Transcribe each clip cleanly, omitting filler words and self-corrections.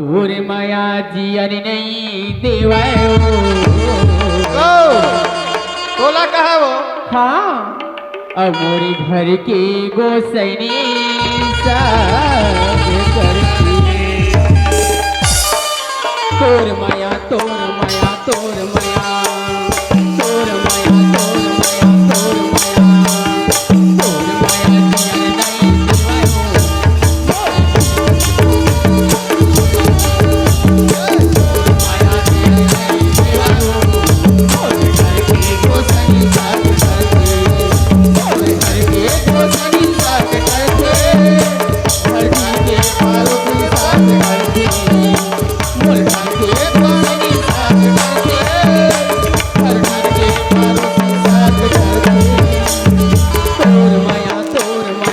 तोर माया जियर नहीं देवायो। तोला कहा वो? हाँ मोरे घर के गोसैनी सब करती। तोर माया तोर माया तोर माया तोर माया तोर माया तोर माया तोर माया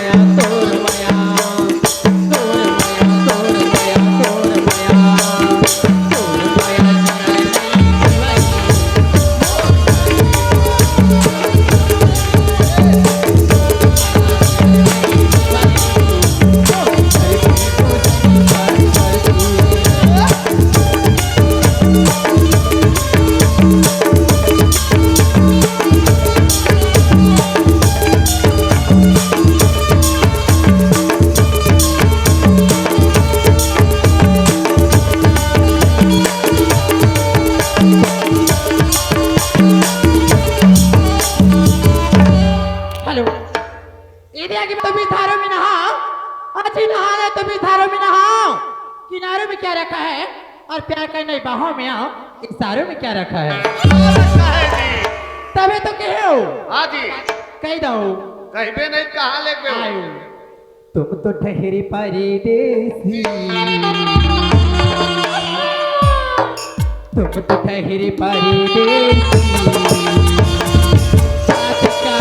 जियर नहीं और प्यार करने बाहों में आओ इशारों में क्या रखा है? तबे तो कहो। हाँ जी कह दो। कहबे नहीं कहाँ ले गए? तुम तो ठहरी परदेसी, तुम तो ठहरी परदेसी, साथ का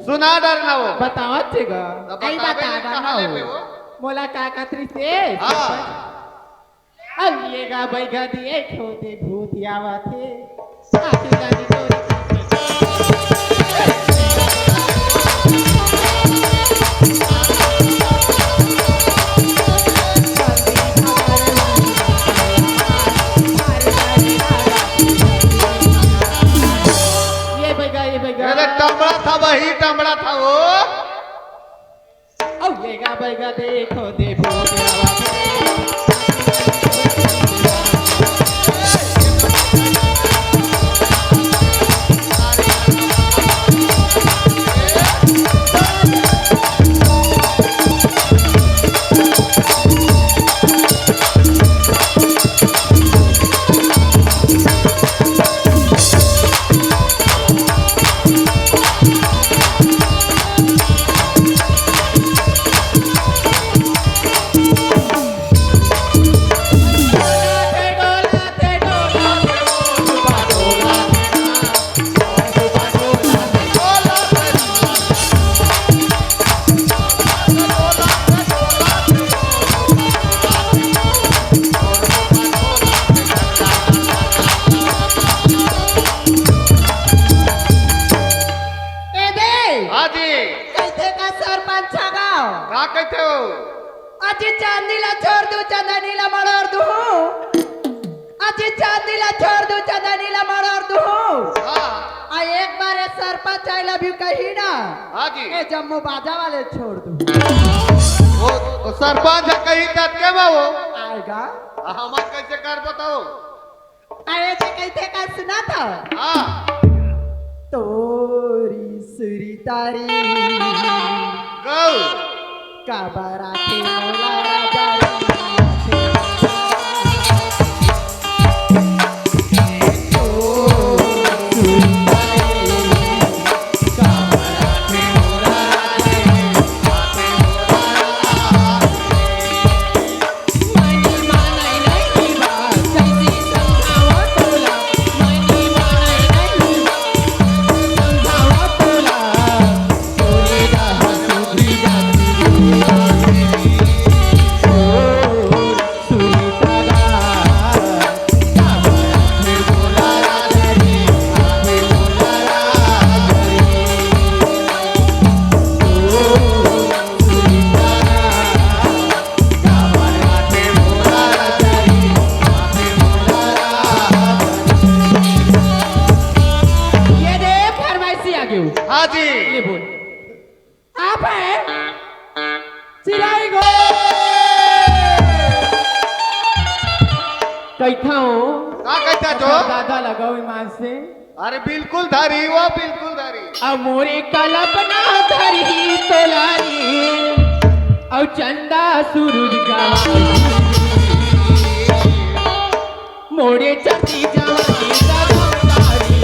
सुना डरना हो बताओ चेगा नहीं बता मोला का कतरी से अलिएगा बैगा दिए खोदे भूत आवा थे साथी गाड़ी तोरी टमड़ा था वही टमड़ा था वो। लेगा बैगा देखो देखो कहते हो? अजी चांदीला छोड़ दू चंदनीला मरोड़ दू, अजी चांदीला छोड़ दू चंदनीला मरोड़ दू। आ एक बार ये सरपंच आई लव यू कही ना। हाँ जी। ये जम्मू बाजा वाले छोड़ दू। वो सरपंच कही तक के वो आएगा। हम कैसे कर बताओ। आए थे कैसे का सुना था। हाँ तोरी सुरी तारी गौ काबरा के मोला राजा हाँ जी ये बोल आप है चिराई गो कैथा हो का कहता जो दादा लगाओ ईमान से। अरे बिल्कुल धारी वो बिल्कुल धारी। अब मोरे कल्पना धरी तोलारी और चंदा सूरज गवाई मोरे चटी जवानी दगमगारी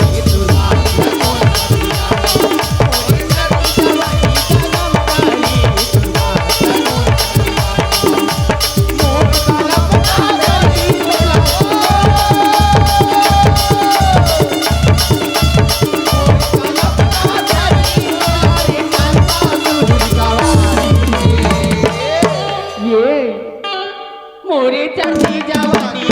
मोरे चटी जवानी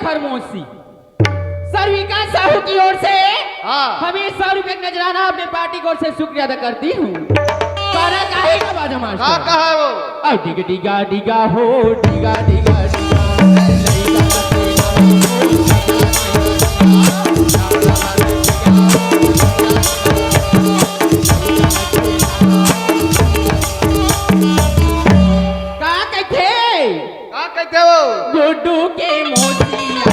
खरमोशी सर्विका साहू की ओर से हमें 100 रुपए नजराना अपने पार्टी की ओर से शुक्रिया अदा करती हूँ। काहे का बाजा मास्टर कहा वो अब डिगा डिगा डिगा हो डिगा डिगा डिगा कहते हो गुड्डू के मोतिया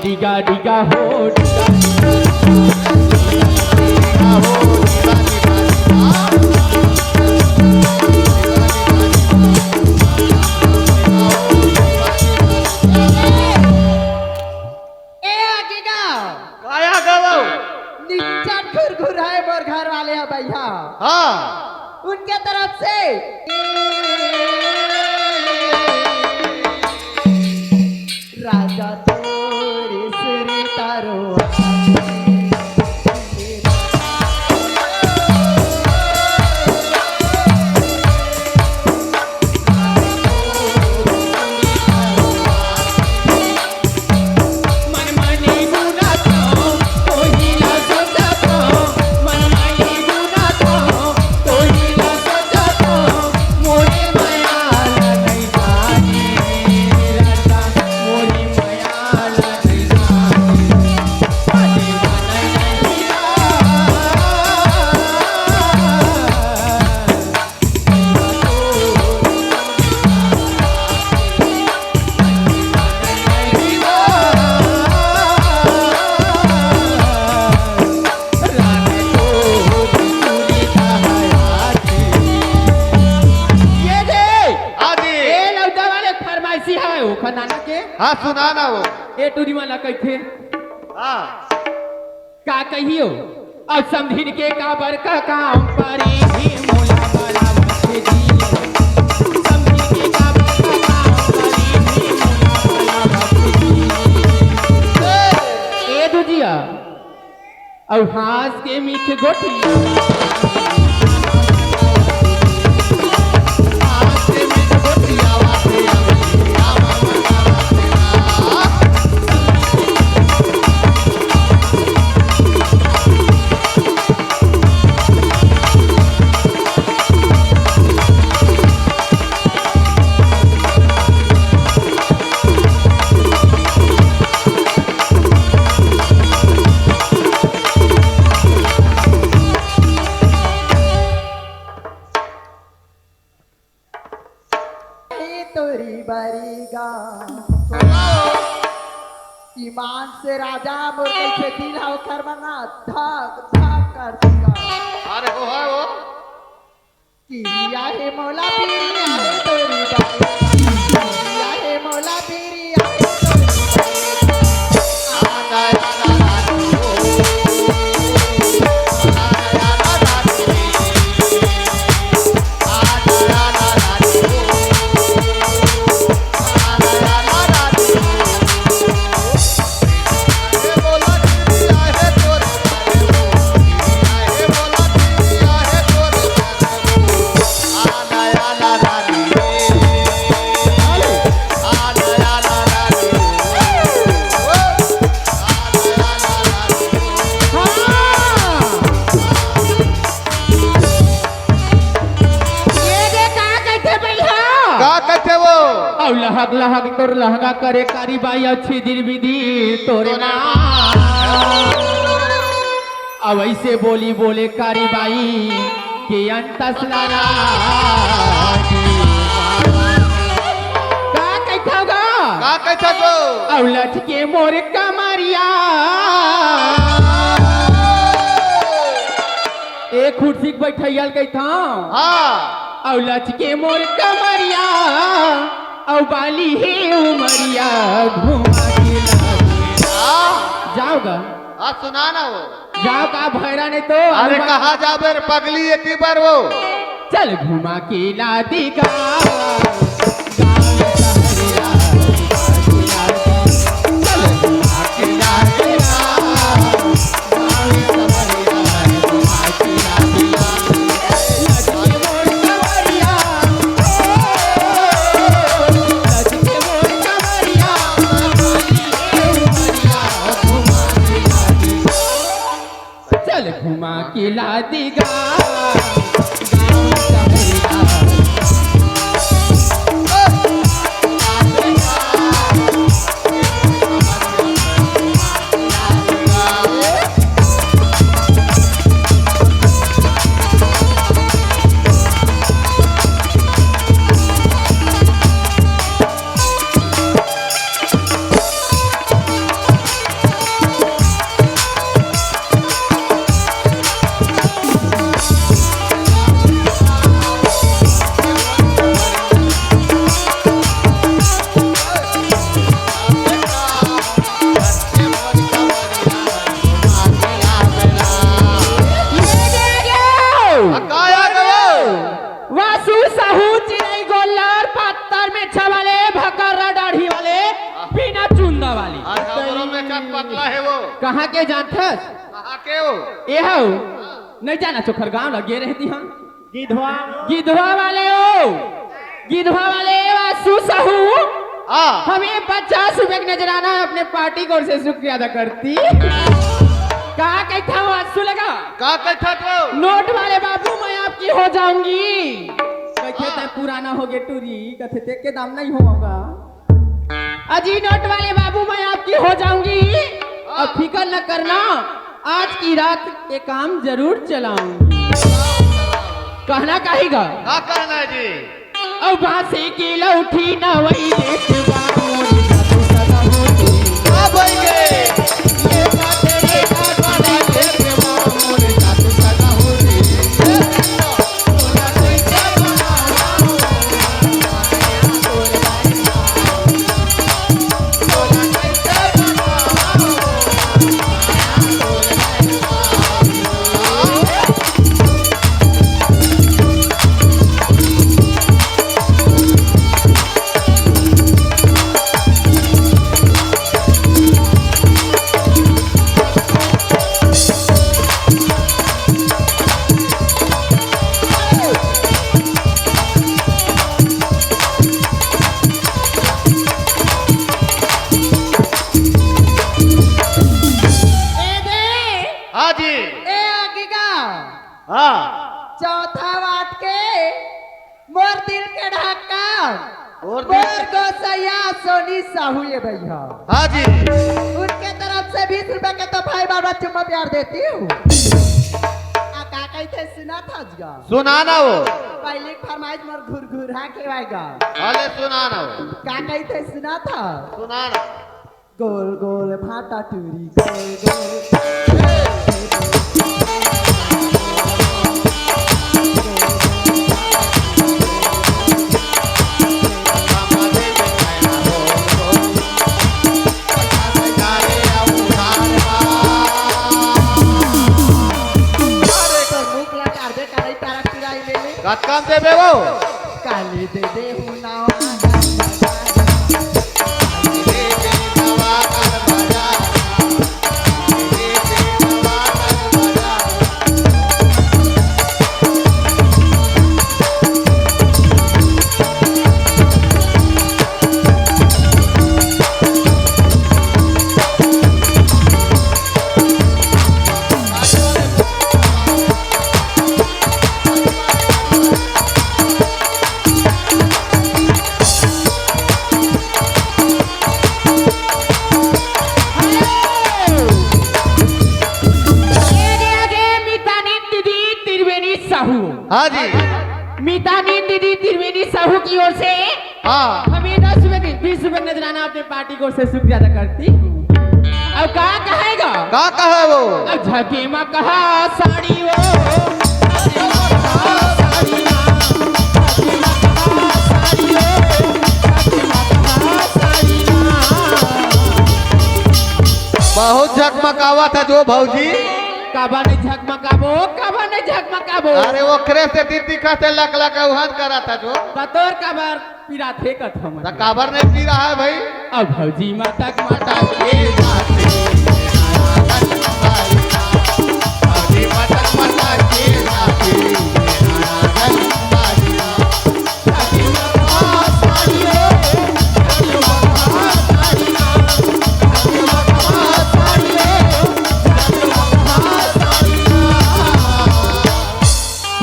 डिगा डिगा हो घुरघुराए मोर घर वाले हैं भैया। हाँ उनके तरफ से राजा तोरे सुरी तारो हाँ सुना ना वो ए टूरी वाला कैथे हाँ का कहियो अब समझिन के का बरका काम परी ही मोला वाला बच्चे जी समझिन के का बरका काम परी ही मोला वाला बच्चे जी ए दुजिया अब हाथ के मीठे गोटिया तोरी बरी गा ईमान से राजा मुर्गे से दिल हो कर बना धक धक कर दिया अरे वो है वो किया है मौला पीरिया है तोरी बरी किया है मौला पीरिया है लहग लहग तोर लहंगा करे कारी बाई अच्छी दिन विधि तोरे ना अब ऐसे बोली बोले कारी बाई के अंतसलारा का कहता का कैसा तो अब लठ के मोर कमरिया एक कुर्सी बैठल कहता हाँ अब लठ के मोर कमरिया औ बाली हे उमरिया घुमा के जाओगा हाँ सुना ना वो जाओ का भैरा ने तो अरे कहा जाबे रे पगली एक बार वो चल घुमा के लादी का घुमा के ला देगा कहाँ के जानथस कहाँ के हो ए हो नहीं जाना चोखर गांव लगे रहती हम गिधवा गिधवा वाले हो गिधवा वाले वासु सहू हमें 50 रुपए की नजराना अपने पार्टी को से शुक्रिया अदा करती कहा कहता हूँ वासु लगा कहा कहता तो नोट वाले बाबू मैं आपकी हो जाऊंगी कहते पुराना हो गए टूरी कहते के दाम नहीं होगा अजी नोट वाले बाबू मैं आपकी हो जाऊंगी अब फिकर न करना आज की रात ये काम जरूर चलाऊंगी कहना कहेगा क्या कहना जी अब बासे की लौठी न वही देखवा हाँ चौथा वाट के मोर दिल के ढक्कन और दिल मोर गोसैया सोनी साहू ये भैया हाँ जी उनके तरफ से 20 रुपए के तो भाई बाबा चुम्मा प्यार देती हूँ का कहते सुना था जगा सुनाना वो पहले फरमाइश मोर घुर घुरा के आएगा अरे सुनाना वो का कहते सुना था सुनाना गोल गोल भाटा टूरी गोल गोल कम देवे वो काली दे दे हूँ नाव हाँ जी मितानी दीदी त्रिवेणी साहू की ओर से हाँ हमें 10 रुपए 20 रुपए नजराना अपने पार्टी को से शुक्रिया अदा करती हूँ। अब क्या कहेगा का कहा वो अब झके में कहा साड़ी वो बहुत झकमकावा था जो भौजी काबा ने झकमकाबो अरे वो करे से दीदी कहते लक लक उहन करा था जो कतोर काबर पीरा थे कथ हम काबर नहीं पी रहा है भाई अब भौजी माता के जाते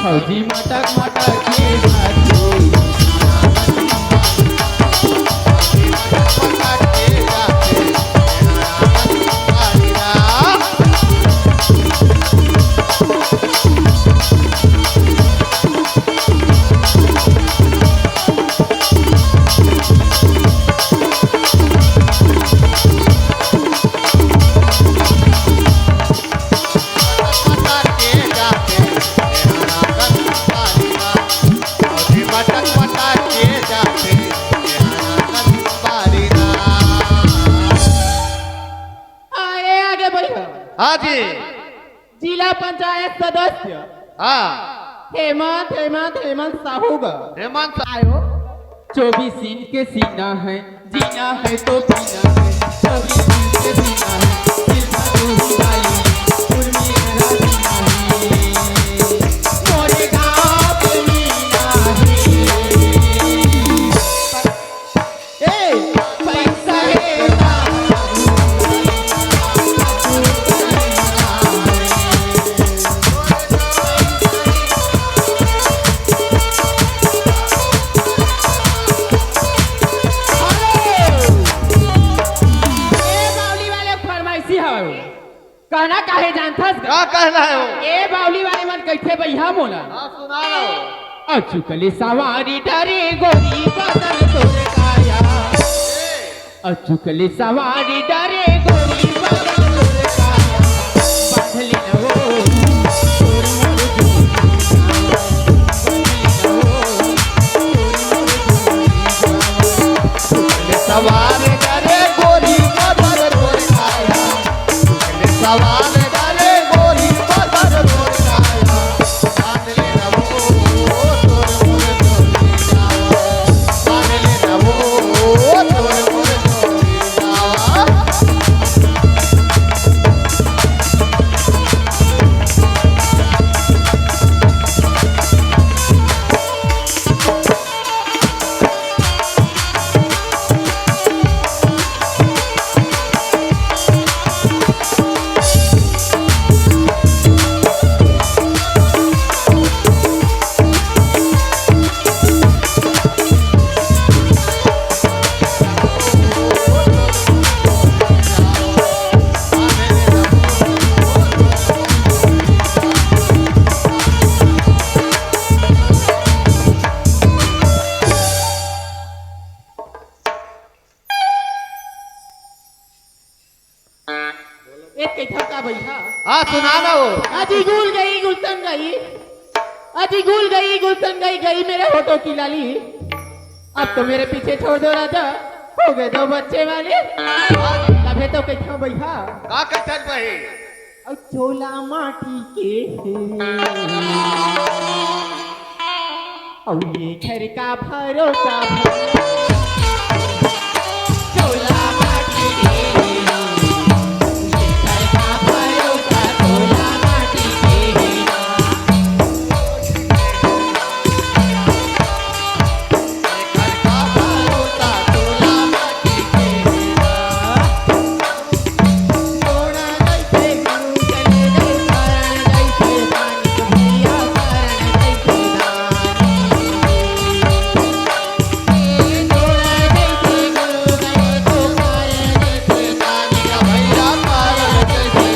भौजी माता के जाते फौजी मटक के जाते हाँ जी जिला पंचायत सदस्य हाँ हेमंत साहू का हेमंत आयो 24 इंच के सीना है जीना है तो पीना है 24 इंच के सीना है दिल का तू डाली उर्मी मेरा जीना है मोरे गाँव पे मीना है पैसा है कहना काहे जानथस क्या कहना है वो ए बावली वाले मन कैथे भैया मोला हाँ सुना लो अचुकले सवारी डरे गोरी बदन तोरे काया अचुकले सवारी डरे गोरी बदन तोरे काया बांधले न वो तोर मोर सवार करे गोरी बदर तोर काया सवार करे गोरी बदर तोर काया मान ले रवो तोर मोर तोरी जावा मान ले रवो तोर मोर तोरी जावा कैसा का भैया हाँ सुना ना वो अजी गुल गई गुलशन गई अजी गुल गई गुलशन गई गई मेरे होठों की लाली अब तो मेरे पीछे छोड़ दो राजा हो गए दो बच्चे वाले तबे तो कैसा भैया का कहते भाई और चोला माटी के और ये घर का भरोसा चोला माटी के ये घर का भरोसा चोला माटी के घर का भरोसा चोला माटी के सोना जैसे गुरु चले गए शरण जैसे मानिक भैया शरण जैसे दानी सोना जैसे गुरु गए तो शरण जैसे दानी का भैया पार जैसे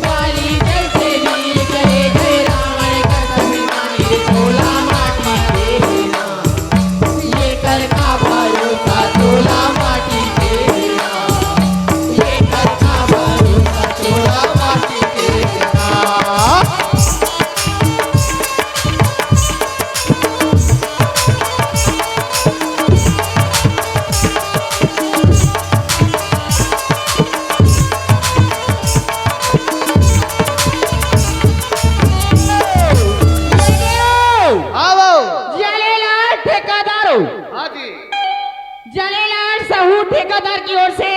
बारी जैसे वीर गए गए रावण का अभिमानी चोला माटी के ये कर का भरोसा चोला माटी के ये कर का भरोसा चोला माटी के आओ जलेलाल ठेकेदार हाँ जी जलेलाल साहू ठेकेदार की ओर से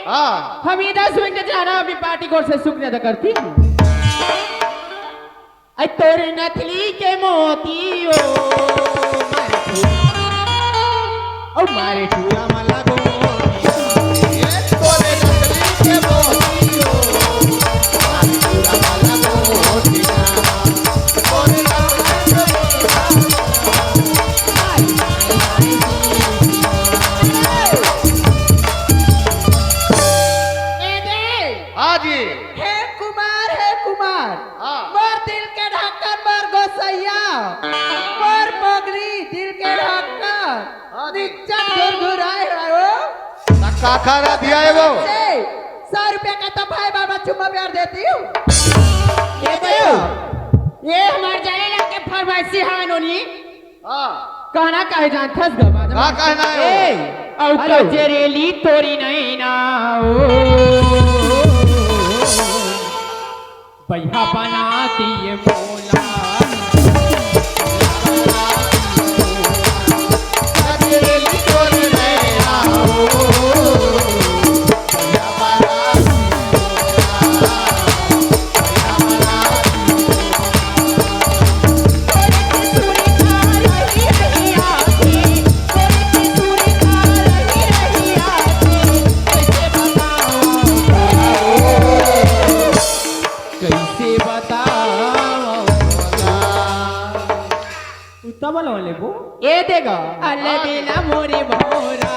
हाँ हम ये 10 मिनट जाना अपनी पार्टी की ओर से शुक्रिया अदा करती हूँ ऐ तोर नथली के मोती ओ मारे ठूरा मला गो ये तोरे नकली के मोतियो पूरा वाला मोतिया तोरे नकली के ए दे हाँ जी हे कुमार हाँ। मोर दिल के ढक्कन मोर गोसैया मोर पगड़ी दिल के ढक्कन हाँ जी। निच्चन घुरघुराए रहो धक्का खा दिया है वो 100 रुपया का तो भाई बाबा चुम्मा प्यार देती हूँ ये दे ये हमार जलेलाल के फरमाइशी है नोनी हाँ कहना काहे जान थस गवा का कहना है ए और कजरेली तोरी नहीं ना ओ भैया बना दिए मोला कजरेली तोरी नैना हो भैया बना कैसे बताओ तबल वाले वो ये देगा अल्लाह बिना मोरे भोरा